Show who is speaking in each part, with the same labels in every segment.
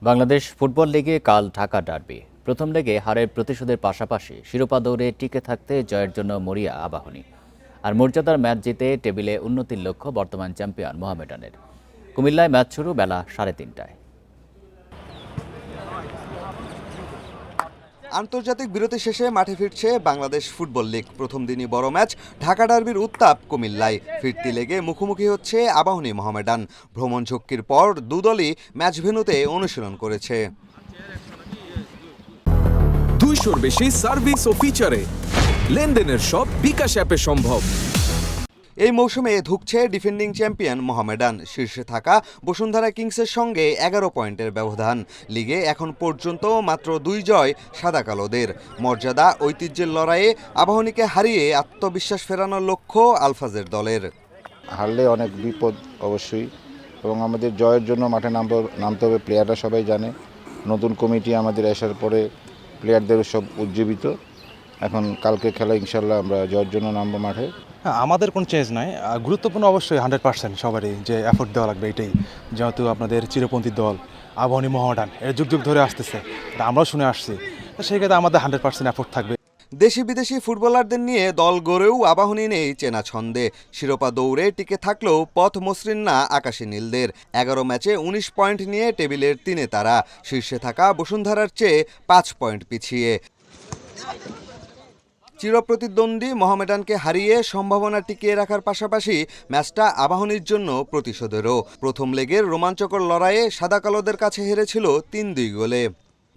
Speaker 1: Bangladesh football লিগে কাল Dhaka derby. প্রথম লেগে হারের প্রতিশোধের পাশাপাশি শিরোপা দৌড়ে টিকে থাকতে জয়ের জন্য মরিয়া আবাহনী। আর মর্যাদার ম্যাচ জিতে টেবিলে উন্নতির লক্ষ্য বর্তমান চ্যাম্পিয়ন মোহামেডানের। কুমিল্লায় ম্যাচ শুরু বেলা 3:30টায়।
Speaker 2: আন্তর্জাতিক বিরতি শেষে মাঠে ফিরছে বাংলাদেশ ফুটবল লীগ। প্রথম দিনই বড় ম্যাচ ঢাকা ডার্বির উত্তাপ কুমিল্লায়। ফিরতি লেগে মুখোমুখি হচ্ছে আবাহনী মোহামেডান। ভ্রমণ ঝক্কির পর দুদলই ম্যাচ ভেন্যুতে অনুশীলন করেছে।
Speaker 3: 200-র বেশি সার্ভিস ও ফিচারে লেনদেনের সব বিকাশ অ্যাপে সম্ভব।
Speaker 2: এই মৌসুমে ধুঁকছে ডিফেন্ডিং চ্যাম্পিয়ন মোহামেডান। শীর্ষে থাকা বসুন্ধরা কিংসের সঙ্গে 11 পয়েন্টের ব্যবধান। লিগে এখন পর্যন্ত মাত্র 2 জয় সাদা কালোদের। মর্যাদা ঐতিহ্যের লড়াইয়ে আবাহনীকে হারিয়ে আত্মবিশ্বাস ফেরানোর লক্ষ্য আলফাজের দলের।
Speaker 4: হারলে অনেক বিপদ অবশ্যই, এবং আমাদের জয়ের জন্য মাঠে নামতে হবে। প্লেয়াররা সবাই জানে, নতুন কমিটি আমাদের আসার পরে প্লেয়ারদের সব উজ্জীবিত। এখন কালকে খেলা ইনশাল্লাহ আমরা জয়ের জন্য নামবো মাঠে।
Speaker 5: হ্যাঁ, আমাদের কোনো চেঞ্জ নাই। গুরুত্বপূর্ণ অবশ্যই 100% সবারই যে এফোর্ট দেওয়া লাগবে, এটাই। যেহেতু আপনাদের চিরপন্থী দল আবাহনী মোহামেডান এর যুগ যুগ ধরে আসতেছে, এটা আমরাও শুনে আসছি, তো সেই ক্ষেত্রে আমাদের 100% এফোর্ট থাকবে।
Speaker 2: দেশি বিদেশি ফুটবলারদের নিয়ে দল গড়েও আবাহনী নেই চেনা ছন্দে। শিরোপা দৌড়ে টিকে থাকলেও পথ মসৃণ না আকাশী নীলদের। 11 ম্যাচে 19 পয়েন্ট নিয়ে টেবিলের 3-এ তারা। শীর্ষে থাকা বসুন্ধরার চেয়ে 5 পয়েন্ট পিছিয়ে। চিরপ্রতিদ্বন্দ্বী মোহামেডানকে হারিয়ে সম্ভাবনা টিকিয়ে রাখার পাশাপাশি ম্যাচটা আবাহনীর জন্য প্রতিশোধেরও। প্রথম লেগের রোমাঞ্চকর লড়াইয়ে সাদা কালোদের কাছে হেরেছিল 3-2 গোলে।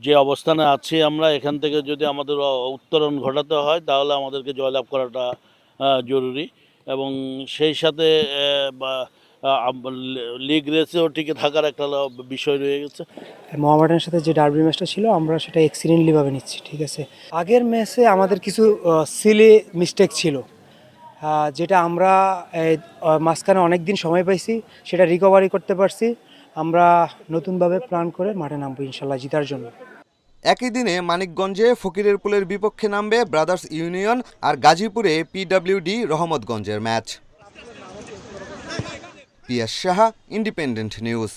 Speaker 6: যে অবস্থানে আছি আমরা, এখান থেকে যদি আমাদের উত্তরণ ঘটাতে হয় তাহলে আমাদেরকে জয়লাভ করাটা জরুরি, এবং সেই সাথে লিগ রেসেও টিকে থাকার একটা বিষয় রয়ে গেছে।
Speaker 7: মোহামেডানের সাথে যে ডার্বি ম্যাচটা ছিল আমরা সেটা এক্সিলেন্টলিভাবে নিচ্ছি, ঠিক আছে। আগের ম্যাচে আমাদের কিছু সিলি মিস্টেক ছিল, যেটা আমরা মাঝখানে অনেক দিন সময় পাইছি, সেটা রিকভারি করতে পারছি। আমরা নতুনভাবে প্ল্যান করে মাঠে নামবো ইনশাল্লাহ জিতার জন্য।
Speaker 2: একই দিনে মানিকগঞ্জে ফকিরেরপুলের বিপক্ষে নামবে ব্রাদার্স ইউনিয়ন, আর গাজীপুরে পিডব্লিউডি রহমতগঞ্জের ম্যাচ। পিয়াস সাহা, ইন্ডিপেন্ডেন্ট নিউজ।